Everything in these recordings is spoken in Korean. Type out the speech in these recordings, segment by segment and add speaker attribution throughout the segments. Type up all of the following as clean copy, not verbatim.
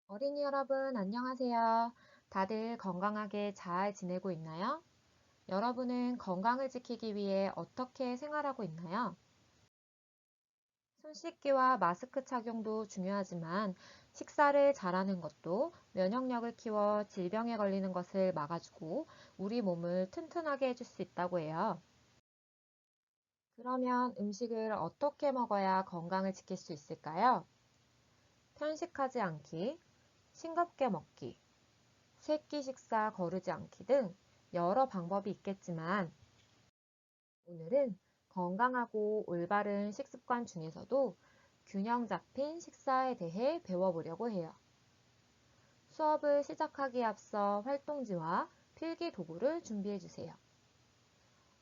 Speaker 1: 어린이 여러분, 안녕하세요. 다들 건강하게 잘 지내고 있나요? 여러분은 건강을 지키기 위해 어떻게 생활하고 있나요? 손 씻기와 마스크 착용도 중요하지만 식사를 잘하는 것도 면역력을 키워 질병에 걸리는 것을 막아주고 우리 몸을 튼튼하게 해줄 수 있다고 해요. 그러면 음식을 어떻게 먹어야 건강을 지킬 수 있을까요? 편식하지 않기, 싱겁게 먹기, 세끼 식사 거르지 않기 등 여러 방법이 있겠지만 오늘은 건강하고 올바른 식습관 중에서도 균형 잡힌 식사에 대해 배워보려고 해요. 수업을 시작하기에 앞서 활동지와 필기 도구를 준비해 주세요.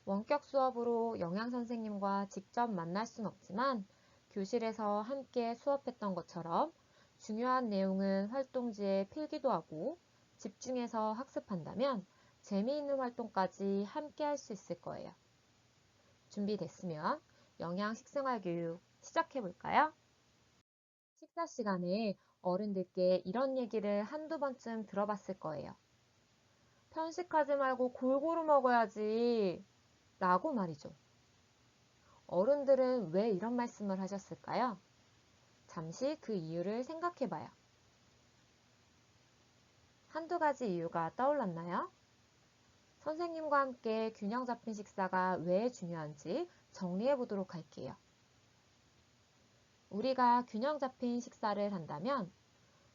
Speaker 1: 원격 수업으로 영양 선생님과 직접 만날 순 없지만 교실에서 함께 수업했던 것처럼 중요한 내용은 활동지에 필기도 하고 집중해서 학습한다면 재미있는 활동까지 함께 할 수 있을 거예요. 준비됐으면 영양 식생활 교육 시작해 볼까요? 식사 시간에 어른들께 이런 얘기를 한두 번쯤 들어봤을 거예요. 편식하지 말고 골고루 먹어야지 라고 말이죠. 어른들은 왜 이런 말씀을 하셨을까요? 잠시 그 이유를 생각해 봐요. 한두 가지 이유가 떠올랐나요? 선생님과 함께 균형 잡힌 식사가 왜 중요한지 정리해 보도록 할게요. 우리가 균형 잡힌 식사를 한다면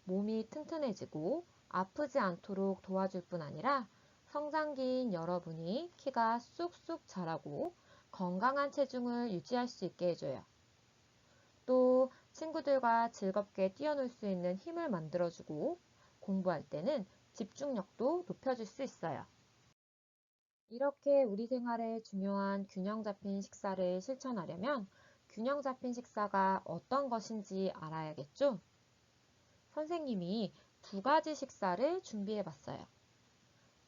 Speaker 1: 몸이 튼튼해지고 아프지 않도록 도와줄 뿐 아니라 성장기인 여러분이 키가 쑥쑥 자라고 건강한 체중을 유지할 수 있게 해줘요. 또 친구들과 즐겁게 뛰어놀 수 있는 힘을 만들어주고 공부할 때는 집중력도 높여줄 수 있어요. 이렇게 우리 생활에 중요한 균형 잡힌 식사를 실천하려면 균형 잡힌 식사가 어떤 것인지 알아야겠죠? 선생님이 두 가지 식사를 준비해 봤어요.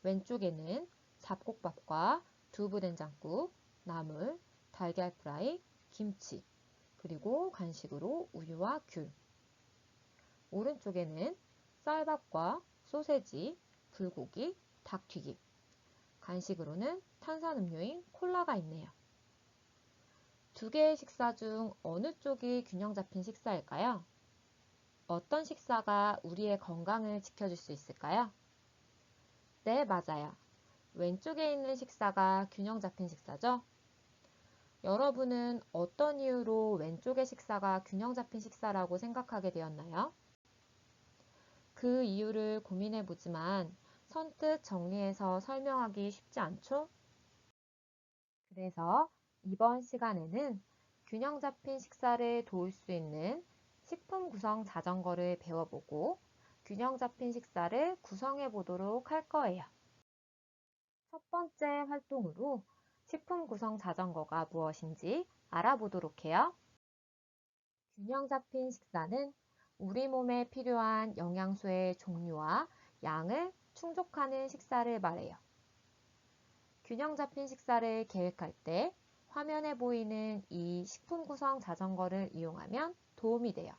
Speaker 1: 왼쪽에는 잡곡밥과 두부된장국, 나물, 달걀 프라이, 김치, 그리고 간식으로 우유와 귤. 오른쪽에는 쌀밥과 소세지, 불고기, 닭튀김. 간식으로는 탄산음료인 콜라가 있네요. 두 개의 식사 중 어느 쪽이 균형 잡힌 식사일까요? 어떤 식사가 우리의 건강을 지켜줄 수 있을까요? 네, 맞아요. 왼쪽에 있는 식사가 균형 잡힌 식사죠? 여러분은 어떤 이유로 왼쪽의 식사가 균형 잡힌 식사라고 생각하게 되었나요? 그 이유를 고민해 보지만 선뜻 정리해서 설명하기 쉽지 않죠? 그래서 이번 시간에는 균형 잡힌 식사를 도울 수 있는 식품 구성 자전거를 배워보고 균형 잡힌 식사를 구성해 보도록 할 거예요. 첫 번째 활동으로 식품 구성 자전거가 무엇인지 알아보도록 해요. 균형 잡힌 식사는 우리 몸에 필요한 영양소의 종류와 양을 충족하는 식사를 말해요. 균형 잡힌 식사를 계획할 때 화면에 보이는 이 식품 구성 자전거를 이용하면 도움이 돼요.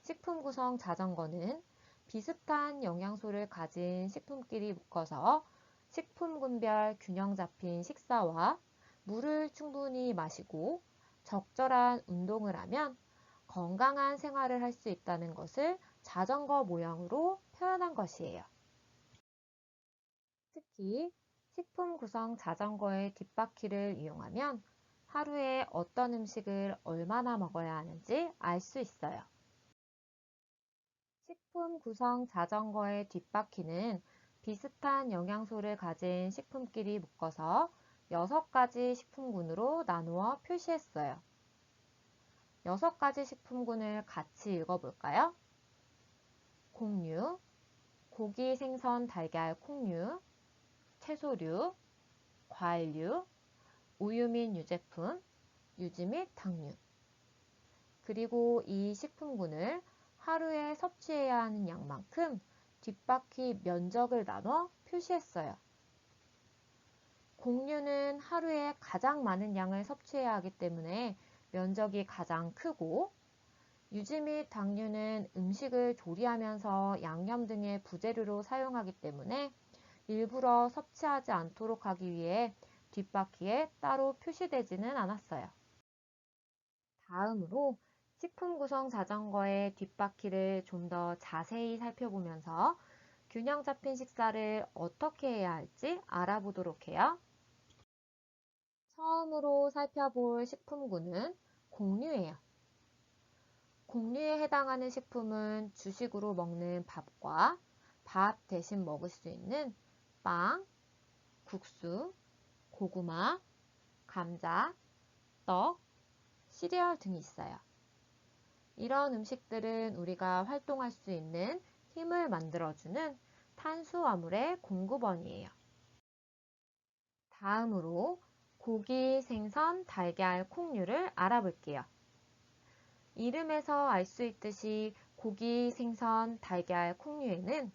Speaker 1: 식품 구성 자전거는 비슷한 영양소를 가진 식품끼리 묶어서 식품군별 균형 잡힌 식사와 물을 충분히 마시고 적절한 운동을 하면 건강한 생활을 할 수 있다는 것을 자전거 모양으로 표현한 것이에요. 특히 식품 구성 자전거의 뒷바퀴를 이용하면 하루에 어떤 음식을 얼마나 먹어야 하는지 알 수 있어요. 식품 구성 자전거의 뒷바퀴는 비슷한 영양소를 가진 식품끼리 묶어서 6가지 식품군으로 나누어 표시했어요. 6가지 식품군을 같이 읽어볼까요? 곡류, 고기, 생선, 달걀, 콩류, 채소류, 과일류, 우유 및 유제품, 유지 및 당류. 그리고 이 식품군을 하루에 섭취해야 하는 양만큼 뒷바퀴 면적을 나눠 표시했어요. 곡류는 하루에 가장 많은 양을 섭취해야 하기 때문에 면적이 가장 크고 유지 및 당류는 음식을 조리하면서 양념 등의 부재료로 사용하기 때문에 일부러 섭취하지 않도록 하기 위해 뒷바퀴에 따로 표시되지는 않았어요. 다음으로 식품 구성 자전거의 뒷바퀴를 좀 더 자세히 살펴보면서 균형 잡힌 식사를 어떻게 해야 할지 알아보도록 해요. 처음으로 살펴볼 식품군은 곡류예요. 곡류에 해당하는 식품은 주식으로 먹는 밥과 밥 대신 먹을 수 있는 빵, 국수, 고구마, 감자, 떡, 시리얼 등이 있어요. 이런 음식들은 우리가 활동할 수 있는 힘을 만들어주는 탄수화물의 공급원이에요. 다음으로 고기, 생선, 달걀, 콩류를 알아볼게요. 이름에서 알 수 있듯이 고기, 생선, 달걀, 콩류에는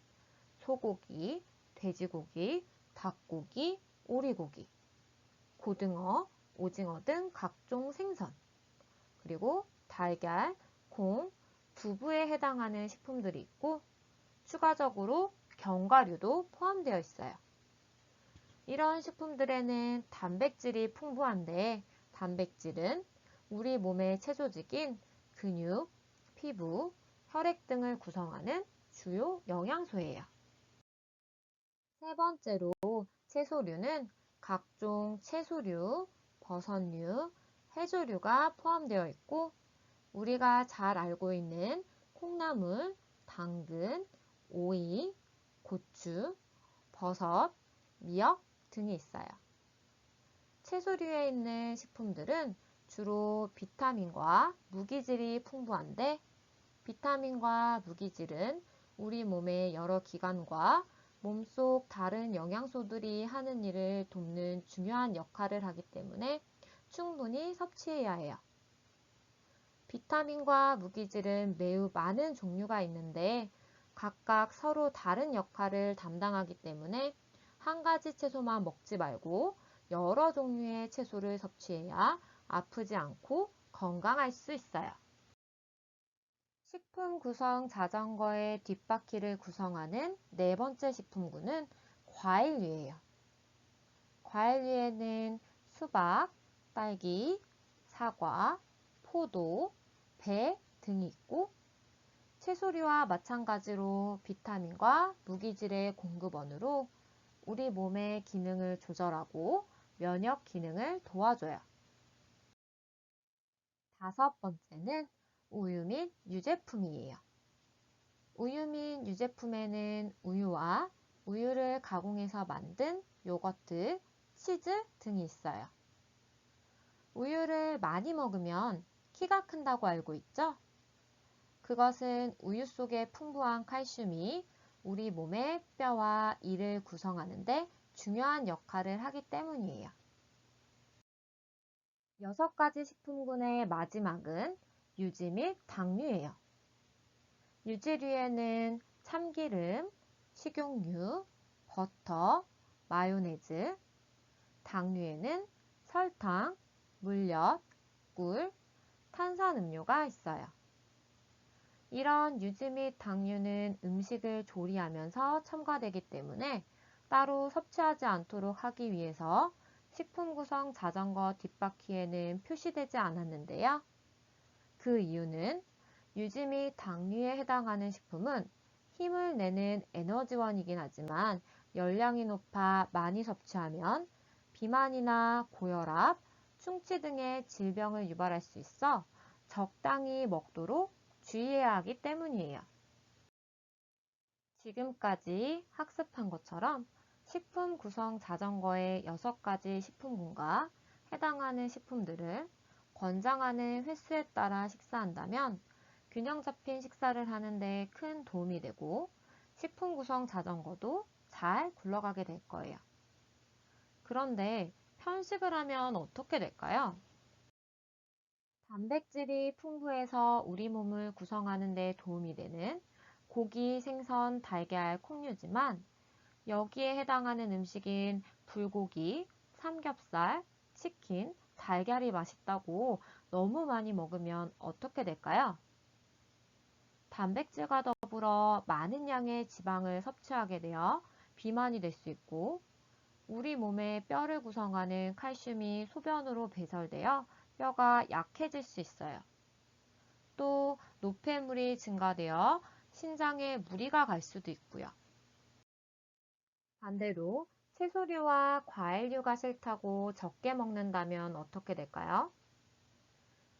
Speaker 1: 소고기, 돼지고기, 닭고기, 오리고기, 고등어, 오징어 등 각종 생선, 그리고 달걀, 콩, 두부에 해당하는 식품들이 있고 추가적으로 견과류도 포함되어 있어요. 이런 식품들에는 단백질이 풍부한데 단백질은 우리 몸의 채소직인 근육, 피부, 혈액 등을 구성하는 주요 영양소예요. 세 번째로 채소류는 각종 채소류, 버섯류, 해조류가 포함되어 있고 우리가 잘 알고 있는 콩나물, 당근, 오이, 고추, 버섯, 미역 등이 있어요. 채소류에 있는 식품들은 주로 비타민과 무기질이 풍부한데 비타민과 무기질은 우리 몸의 여러 기관과 몸속 다른 영양소들이 하는 일을 돕는 중요한 역할을 하기 때문에 충분히 섭취해야 해요. 비타민과 무기질은 매우 많은 종류가 있는데 각각 서로 다른 역할을 담당하기 때문에 한 가지 채소만 먹지 말고 여러 종류의 채소를 섭취해야 아프지 않고 건강할 수 있어요. 식품 구성 자전거의 뒷바퀴를 구성하는 네 번째 식품군은 과일류예요. 과일류에는 수박, 딸기, 사과, 포도, 배 등이 있고 채소류와 마찬가지로 비타민과 무기질의 공급원으로 우리 몸의 기능을 조절하고 면역 기능을 도와줘요. 다섯 번째는 우유 및 유제품이에요. 우유 및 유제품에는 우유와 우유를 가공해서 만든 요거트, 치즈 등이 있어요. 우유를 많이 먹으면 키가 큰다고 알고 있죠? 그것은 우유 속의 풍부한 칼슘이 우리 몸의 뼈와 이를 구성하는데 중요한 역할을 하기 때문이에요. 여섯 가지 식품군의 마지막은 유지 및 당류예요. 유지류에는 참기름, 식용유, 버터, 마요네즈, 당류에는 설탕, 물엿, 꿀, 탄산음료가 있어요. 이런 유지 및 당류는 음식을 조리하면서 첨가되기 때문에 따로 섭취하지 않도록 하기 위해서 식품 구성 자전거 뒷바퀴에는 표시되지 않았는데요. 그 이유는 유지 및 당류에 해당하는 식품은 힘을 내는 에너지원이긴 하지만 열량이 높아 많이 섭취하면 비만이나 고혈압, 충치 등의 질병을 유발할 수 있어 적당히 먹도록 주의해야 하기 때문이에요. 지금까지 학습한 것처럼 식품 구성 자전거의 6가지 식품군과 해당하는 식품들을 권장하는 횟수에 따라 식사한다면 균형 잡힌 식사를 하는데 큰 도움이 되고 식품 구성 자전거도 잘 굴러가게 될 거예요. 그런데 편식을 하면 어떻게 될까요? 단백질이 풍부해서 우리 몸을 구성하는 데 도움이 되는 고기, 생선, 달걀, 콩류지만 여기에 해당하는 음식인 불고기, 삼겹살, 치킨, 달걀이 맛있다고 너무 많이 먹으면 어떻게 될까요? 단백질과 더불어 많은 양의 지방을 섭취하게 되어 비만이 될 수 있고, 우리 몸의 뼈를 구성하는 칼슘이 소변으로 배설되어 뼈가 약해질 수 있어요. 또 노폐물이 증가되어 신장에 무리가 갈 수도 있고요. 반대로 채소류와 과일류가 싫다고 적게 먹는다면 어떻게 될까요?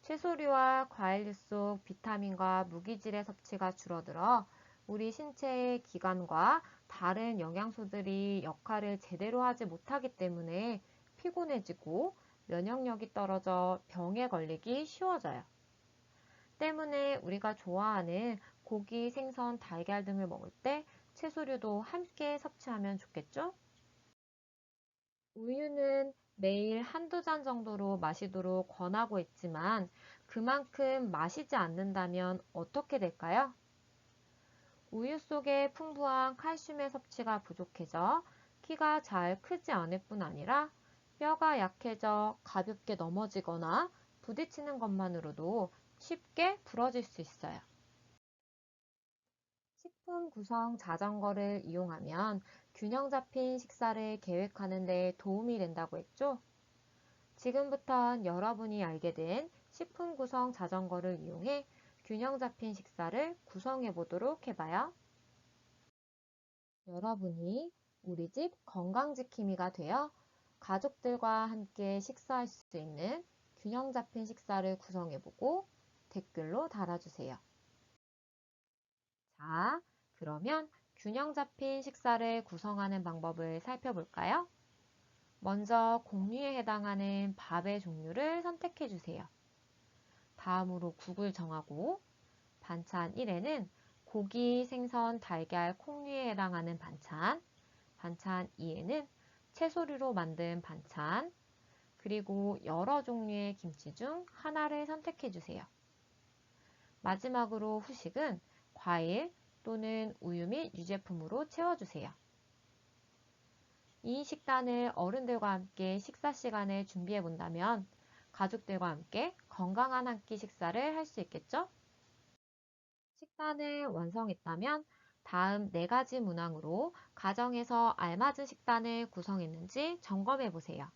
Speaker 1: 채소류와 과일류 속 비타민과 무기질의 섭취가 줄어들어 우리 신체의 기관과 다른 영양소들이 역할을 제대로 하지 못하기 때문에 피곤해지고 면역력이 떨어져 병에 걸리기 쉬워져요. 때문에 우리가 좋아하는 고기, 생선, 달걀 등을 먹을 때 채소류도 함께 섭취하면 좋겠죠? 우유는 매일 한두 잔 정도로 마시도록 권하고 있지만 그만큼 마시지 않는다면 어떻게 될까요? 우유 속에 풍부한 칼슘의 섭취가 부족해져 키가 잘 크지 않을 뿐 아니라 뼈가 약해져 가볍게 넘어지거나 부딪히는 것만으로도 쉽게 부러질 수 있어요. 식품 구성 자전거를 이용하면 균형 잡힌 식사를 계획하는 데 도움이 된다고 했죠? 지금부턴 여러분이 알게 된 식품 구성 자전거를 이용해 균형 잡힌 식사를 구성해 보도록 해봐요. 여러분이 우리 집 건강지킴이가 되어 가족들과 함께 식사할 수 있는 균형 잡힌 식사를 구성해 보고 댓글로 달아주세요. 자, 그러면 균형 잡힌 식사를 구성하는 방법을 살펴볼까요? 먼저 공류에 해당하는 밥의 종류를 선택해 주세요. 다음으로 국을 정하고 반찬 1에는 고기, 생선, 달걀, 콩류에 해당하는 반찬, 반찬 2에는 채소류로 만든 반찬, 그리고 여러 종류의 김치 중 하나를 선택해 주세요. 마지막으로 후식은 과일 또는 우유 및 유제품으로 채워주세요. 이 식단을 어른들과 함께 식사 시간을 준비해 본다면 가족들과 함께 건강한 한 끼 식사를 할 수 있겠죠? 식단을 완성했다면 다음 4가지 문항으로 가정에서 알맞은 식단을 구성했는지 점검해 보세요.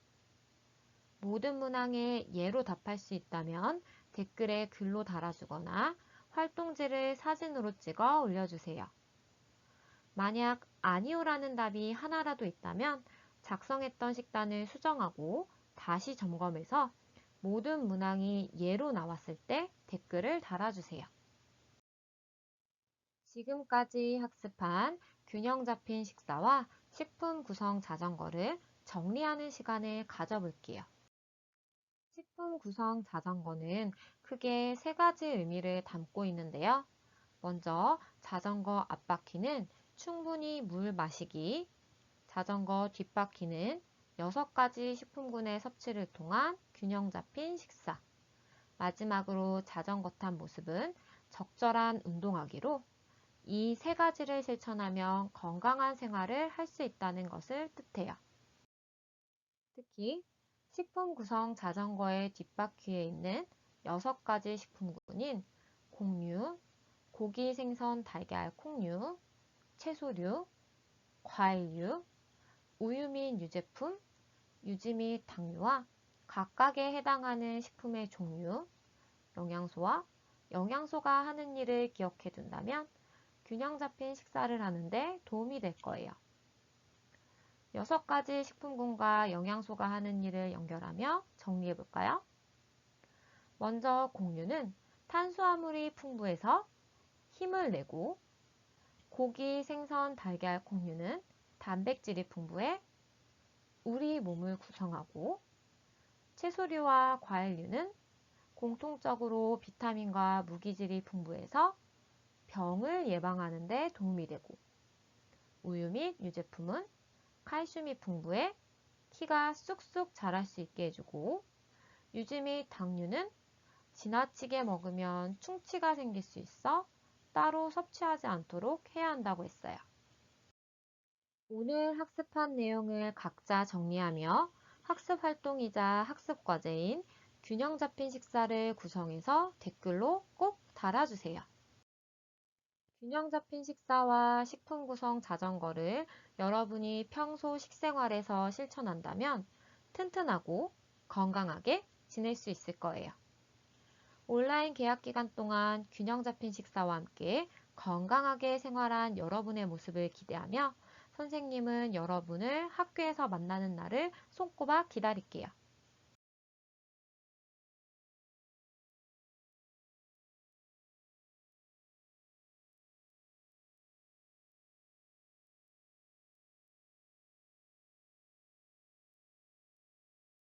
Speaker 1: 모든 문항에 예로 답할 수 있다면 댓글에 글로 달아주거나 활동지를 사진으로 찍어 올려주세요. 만약 아니오라는 답이 하나라도 있다면 작성했던 식단을 수정하고 다시 점검해서 모든 문항이 예로 나왔을 때 댓글을 달아주세요. 지금까지 학습한 균형 잡힌 식사와 식품 구성 자전거를 정리하는 시간을 가져볼게요. 식품 구성 자전거는 크게 3가지 의미를 담고 있는데요. 먼저 자전거 앞바퀴는 충분히 물 마시기, 자전거 뒷바퀴는 6가지 식품군의 섭취를 통한 균형 잡힌 식사, 마지막으로 자전거 탄 모습은 적절한 운동하기로 이 3가지를 실천하면 건강한 생활을 할 수 있다는 것을 뜻해요. 특히 식품 구성 자전거의 뒷바퀴에 있는 6가지 식품군인 곡류, 고기, 생선, 달걀, 콩류, 채소류, 과일류, 우유 및 유제품, 유지 및 당류와 각각에 해당하는 식품의 종류, 영양소와 영양소가 하는 일을 기억해 둔다면 균형 잡힌 식사를 하는데 도움이 될 거예요. 6가지 식품군과 영양소가 하는 일을 연결하며 정리해 볼까요? 먼저 곡류는 탄수화물이 풍부해서 힘을 내고, 고기, 생선, 달걀, 콩류는 단백질이 풍부해 우리 몸을 구성하고, 채소류와 과일류는 공통적으로 비타민과 무기질이 풍부해서 병을 예방하는 데 도움이 되고, 우유 및 유제품은 칼슘이 풍부해 키가 쑥쑥 자랄 수 있게 해주고, 유지 및 당류는 지나치게 먹으면 충치가 생길 수 있어 따로 섭취하지 않도록 해야 한다고 했어요. 오늘 학습한 내용을 각자 정리하며 학습 활동이자 학습 과제인 균형 잡힌 식사를 구성해서 댓글로 꼭 달아주세요. 균형 잡힌 식사와 식품 구성 자전거를 여러분이 평소 식생활에서 실천한다면 튼튼하고 건강하게 지낼 수 있을 거예요. 온라인 개학 기간 동안 균형 잡힌 식사와 함께 건강하게 생활한 여러분의 모습을 기대하며 선생님은 여러분을 학교에서 만나는 날을 손꼽아 기다릴게요.